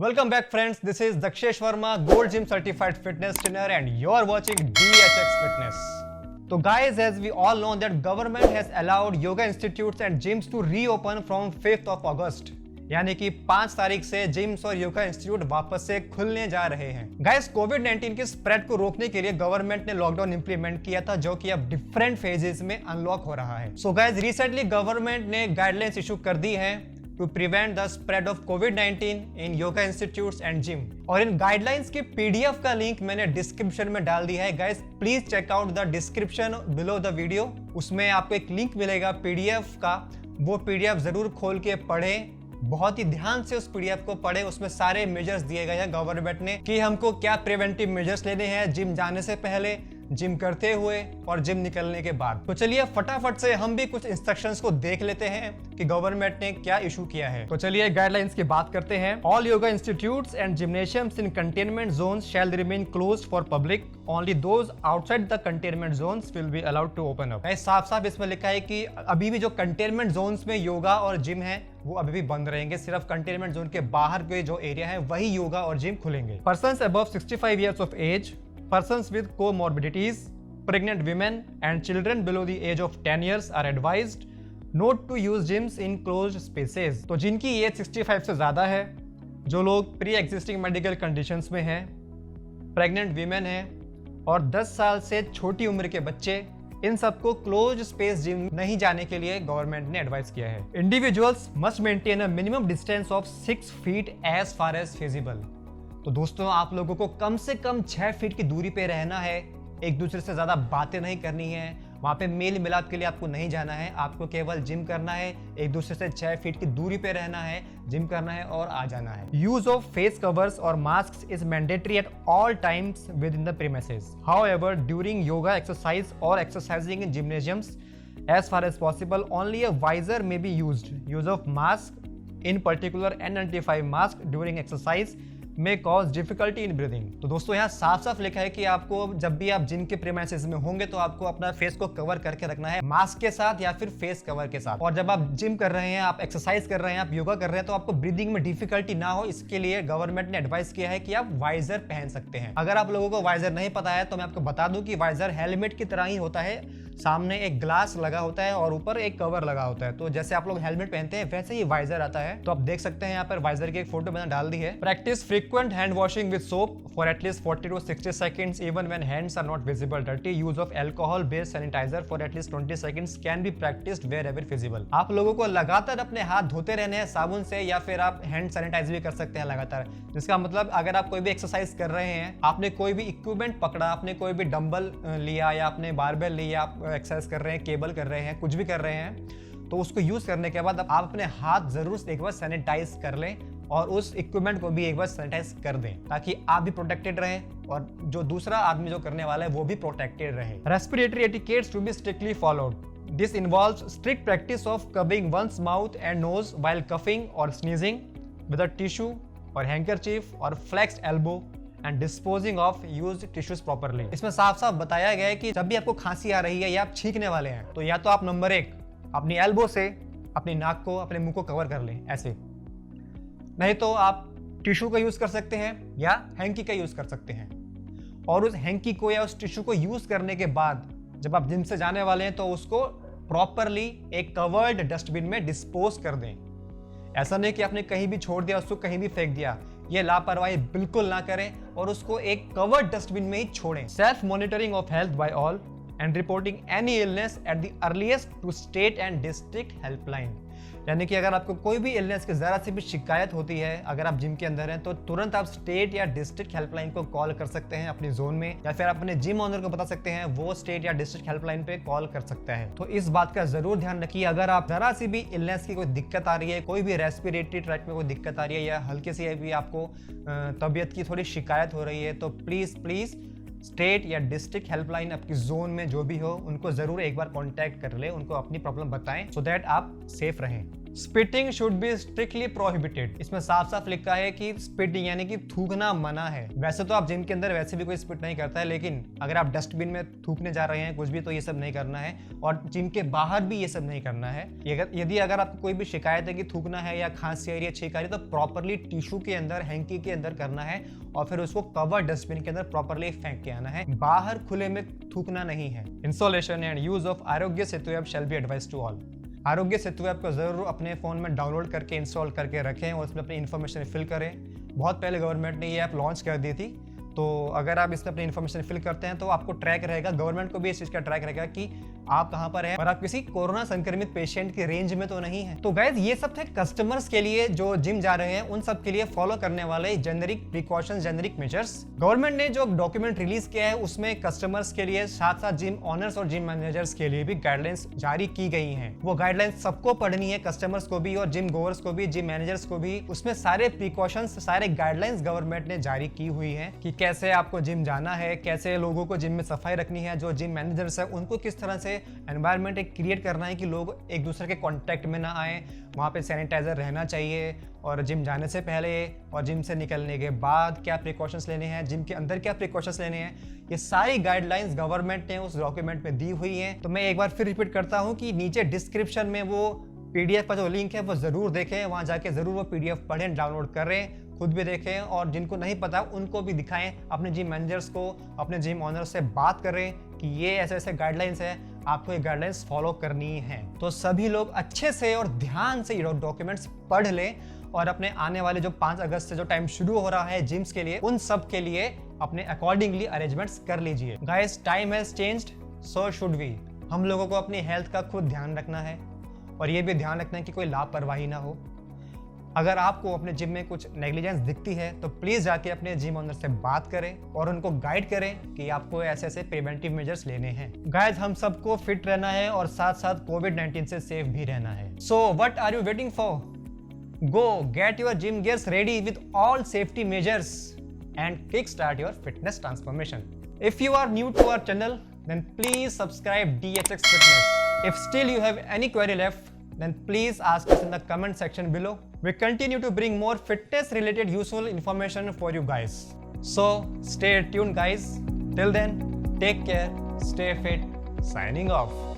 Welcome back friends, this is Dakshesh Verma, Gold Gym Certified Fitness Trainer and you're watching DHX Fitness. So guys, as we all know that government has allowed yoga institutes and gyms to reopen from 5th of August. यानी कि 5 तारीख से gyms और yoga institute वापस से खुलने जा रहे हैं। गाइस, कोविड-19 की स्प्रेड को रोकने के लिए गवर्नमेंट ने लॉकडाउन इंप्लीमेंट किया था, जो कि अब डिफरेंट फेजेस में अनलॉक हो रहा है। सो गाइस, रिसेंटली गवर्नमेंट ने गाइडलाइंस इशू कर दी है to prevent the spread of COVID-19 in yoga institutes and gym। और इन गाइडलाइंस की पीडीएफ का लिंक मैंने डिस्क्रिप्शन में डाल दिया है। Guys, please check out the description below the video. उसमें आपको एक लिंक मिलेगा पीडीएफ का, वो पीडीएफ जरूर खोल के पढ़ें, बहुत ही ध्यान से उस पीडीएफ को पढ़ें। उसमें सारे मेजर्स दिए गए हैं गवर्नमेंट ने कि हमको क्या प्रिवेंटिव मेजर्स लेने हैं जिम जाने से पहले, जिम करते हुए और जिम निकलने के बाद। तो चलिए फटाफट से हम भी कुछ इंस्ट्रक्शंस को देख लेते हैं कि गवर्नमेंट ने क्या इशू किया है। तो चलिए गाइडलाइंस की बात करते हैं। All yoga institutes and gymnasiums in containment zones shall remain closed for public, only those outside the containment zones will be allowed to open up. साफ साफ इसमें लिखा है कि अभी भी जो कंटेनमेंट जोन्स में योगा और जिम है वो अभी भी बंद रहेंगे। सिर्फ कंटेनमेंट जोन के बाहर के जो एरिया है वही योगा और जिम खुलेंगे। Persons above 65 years of age, persons with comorbidities, pregnant women and children below the age of 10 years are advised not to use gyms in closed spaces। तो जिनकी एज 65 से ज्यादा है, जो लोग प्री एग्जिस्टिंग मेडिकल कंडीशंस में हैं, pregnant women हैं और 10 साल से छोटी उम्र के बच्चे, इन सबको क्लोज स्पेस जिम नहीं जाने के लिए गवर्नमेंट ने एडवाइस किया है। Individuals must maintain a minimum distance of 6 feet as far as feasible. तो दोस्तों, आप लोगों को कम से कम 6 फीट की दूरी पे रहना है, एक दूसरे से ज्यादा बातें नहीं करनी है, वहां पे मेल मिलाप के लिए आपको नहीं जाना है, आपको केवल जिम करना है, एक दूसरे से 6 फीट की दूरी पे रहना है, जिम करना है और आ जाना है। यूज ऑफ फेस कवर्स और mask is mandatory at all times with in the premises. However, during yoga exercise और exercising in जिम्नेशियम्स as far as possible only a visor may be used। use of mask, in particular N95 mask during exercise may cause difficulty in breathing। तो दोस्तों, यहाँ साफ साफ लिखा है कि आपको जब भी आप जिम के प्रीमाइसेस में होंगे तो आपको अपना फेस को कवर करके रखना है, मास्क के साथ या फिर फेस कवर के साथ। और जब आप जिम कर रहे हैं, आप एक्सरसाइज कर रहे हैं, आप योगा कर रहे हैं, तो आपको ब्रीदिंग में डिफिकल्टी ना हो, इसके लिए गवर्नमेंट ने एडवाइस किया है कि आप वाइजर पहन सकते हैं। अगर आप लोगों को वाइजर नहीं पता है तो मैं आपको बता दूं कि वाइजर हेलमेट की तरह ही होता है, सामने एक ग्लास लगा होता है और ऊपर एक कवर लगा होता है। तो जैसे आप लोग हेलमेट पहनते हैं वैसे ही वाइजर आता है। तो आप देख सकते हैं यहाँ पर वाइजर की एक फोटो मैंने डाल दी है। Practice frequent hand washing with soap for at least 40 to 60 seconds even when hands are not visible dirty। Use of alcohol based sanitiser for at least 20 seconds can be practised wherever feasible। आप लोगों को लगातार अपने हाथ धोते रहने हैं साबुन से, या फिर आप हैंड सैनिटाइज भी कर सकते हैं लगातार। जिसका मतलब अगर आप कोई भी एक्सरसाइज कर रहे हैं, आपने कोई भी इक्विपमेंट पकड़ा, आपने कोई भी डंबल लिया या आपने बारबेल लिया, आप एक्सरसाइज कर रहे हैं, केबल कर रहे हैं, कुछ भी कर रहे हैं, तो उसको यूज करने के बाद आप अपने हाथ जरूर एक बार सैनिटाइज कर लें और उस इक्विपमेंट को भी एक बार सैनिटाइज कर दें, ताकि आप भी प्रोटेक्टेड रहें और जो दूसरा आदमी जो करने वाला है वो भी प्रोटेक्टेड रहे। Respiratory etiquettes to be strictly followed. This involves strict practice of covering one's mouth and nose while coughing और स्नीजिंग विद अ टिश्यू और हैंकरचीफ और flexed elbow and disposing of used tissues properly. इसमें साफ साफ बताया गया है कि जब भी आपको खांसी आ रही है या आप छींकने वाले हैं, तो या तो आप नंबर 1 अपनी एल्बो से अपनी नाक को, अपने मुंह को कवर कर लें ऐसे, नहीं तो आप टिश्यू का यूज कर सकते हैं या हैंकी का यूज कर सकते हैं। और उस हैंकी को या उस टिश्यू को यूज करने के बाद जब आप जिम से जाने वाले हैं तो उसको प्रॉपरली एक कवर्ड डस्टबिन में डिस्पोज कर दें। ऐसा नहीं कि आपने कहीं भी छोड़ दिया, उसको कहीं भी फेंक दिया, ये लापरवाही बिल्कुल ना करें और उसको एक कवर्ड डस्टबिन में ही छोड़ें। Self monitoring of health by all and reporting any illness at the earliest to state and district helpline. यानी कि अगर आपको कोई भी इलनेस की जरा सी भी शिकायत होती है, अगर आप जिम के अंदर हैं, तो तुरंत आप स्टेट या डिस्ट्रिक्ट हेल्पलाइन को कॉल कर सकते हैं अपनी जोन में, या फिर आप अपने जिम ओनर को बता सकते हैं, वो स्टेट या डिस्ट्रिक्ट हेल्पलाइन पे कॉल कर सकता है। तो इस बात का जरूर ध्यान रखिए, अगर आप जरा सी भी इलनेस की कोई दिक्कत आ रही है, कोई भी रेस्पिरेटरी ट्रैक में कोई दिक्कत आ रही है या हल्की सी भी आपको तबीयत की थोड़ी शिकायत हो रही है, तो प्लीज स्टेट या डिस्ट्रिक्ट हेल्पलाइन आपकी जोन में जो भी हो, उनको जरूर एक बार कांटेक्ट कर ले, उनको अपनी प्रॉब्लम बताएं, सो दैट आप सेफ रहें। Spitting should be strictly prohibited. इसमें साफ साफ लिखा है कि स्पिटिंग यानी कि थूकना मना है। वैसे तो आप जिम के अंदर वैसे भी कोई स्पिट नहीं करता है, लेकिन अगर आप डस्टबिन में थूकने जा रहे हैं कुछ भी, तो ये सब नहीं करना है, और जिम के बाहर भी ये सब नहीं करना है। यदि अगर आपको कोई भी शिकायत है कि थूकना है या खांसी आ रही है, छींक आ रही है, तो प्रॉपरली टिश्यू के अंदर, हैंकी के अंदर करना है और फिर उसको कवर डस्टबिन के अंदर प्रॉपरली फेंक के आना है। बाहर खुले में थूकना नहीं है। Installation and use of Aarogya Setu app shall be advise to all. Aarogya Setu app को जरूर अपने फोन में डाउनलोड करके इंस्टॉल करके रखें और उसमें अपनी इन्फॉर्मेशन फिल करें। बहुत पहले गवर्नमेंट ने ये ऐप लॉन्च कर दी थी, तो अगर आप इसमें अपनी इन्फॉर्मेशन फिल करते हैं तो आपको ट्रैक रहेगा, गवर्नमेंट को भी इस चीज़ का ट्रैक रहेगा कि आप कहां पर हैं और आप किसी कोरोना संक्रमित पेशेंट की रेंज में तो नहीं है। तो गाइस ये सब थे कस्टमर्स के लिए जो जिम जा रहे हैं, उन सब के लिए फॉलो करने वाले generic precautions, generic measures. Government ने जो डॉक्यूमेंट रिलीज किया है उसमें कस्टमर्स के लिए साथ साथ जिम ऑनर्स और जिम मैनेजर्स के लिए भी गाइडलाइंस जारी की गई हैं। वो गाइडलाइंस सबको पढ़नी है, कस्टमर्स को भी और जिम गोवर्स को भी, जिम मैनेजर्स को भी। उसमें सारे प्रिकॉशंस, सारे गाइडलाइंस गवर्नमेंट ने जारी की हुई है कि कैसे आपको जिम जाना है, कैसे लोगों को जिम में सफाई रखनी है, जो जिम मैनेजर्स है उनको किस तरह से एनवायरनमेंट क्रिएट करना है कि लोग एक दूसरे के कांटेक्ट में ना आए, वहाँ पे सैनिटाइजर रहना चाहिए, और जिम जाने से पहले और जिम से निकलने के बाद क्या प्रिकॉशंस लेने हैं, जिम के अंदर क्या प्रिकॉशंस लेने हैं, ये सारी गाइडलाइंस गवर्नमेंट ने उस डॉक्यूमेंट में दी हुई हैं। तो मैं एक बार फिर रिपीट करता हूँ कि नीचे डिस्क्रिप्शन में वो पीडीएफ का जो लिंक है वो जरूर देखें, वहाँ जाके जरूर वो पीडीएफ पढ़ें, डाउनलोड करें, खुद भी देखें, और जिनको नहीं पता उनको भी दिखाएं, अपने जिम मैनेजर्स को, अपने जिम ऑनर से बात करें कि ये ऐसे ऐसे गाइडलाइंस है, आपको ये गाइडलाइंस फॉलो करनी है। तो सभी लोग अच्छे से और ध्यान से ये डॉक्यूमेंट्स पढ़ लें और अपने आने वाले जो 5 अगस्त से जो टाइम शुरू हो रहा है जिम्स के लिए, उन सब के लिए अपने अकॉर्डिंगली अरेंजमेंट्स कर लीजिए। Guys, time has changed, so should we. हम लोगों को अपनी हेल्थ का खुद ध्यान रखना है और ये भी ध्यान रखना है कि कोई लापरवाही ना हो। अगर आपको अपने जिम में कुछ नेग्लिजेंस दिखती है तो प्लीज जाके अपने जिम ओनर से बात करें और उनको गाइड करें कि आपको ऐसे ऐसे प्रिवेंटिव मेजर्स लेने हैं। गाइस, हम सबको फिट रहना है और साथ साथ कोविड-19 से सेफ भी रहना है। So what are you waiting for? Go get your gym gears ready with all safety measures and kick start your fitness transformation. If you are new to our channel then please subscribe DHX Fitness. If still you have any query left, then please ask us in the comment section below. We continue to bring more fitness related useful information for you guys. So stay tuned guys. Till then, take care, stay fit. Signing off.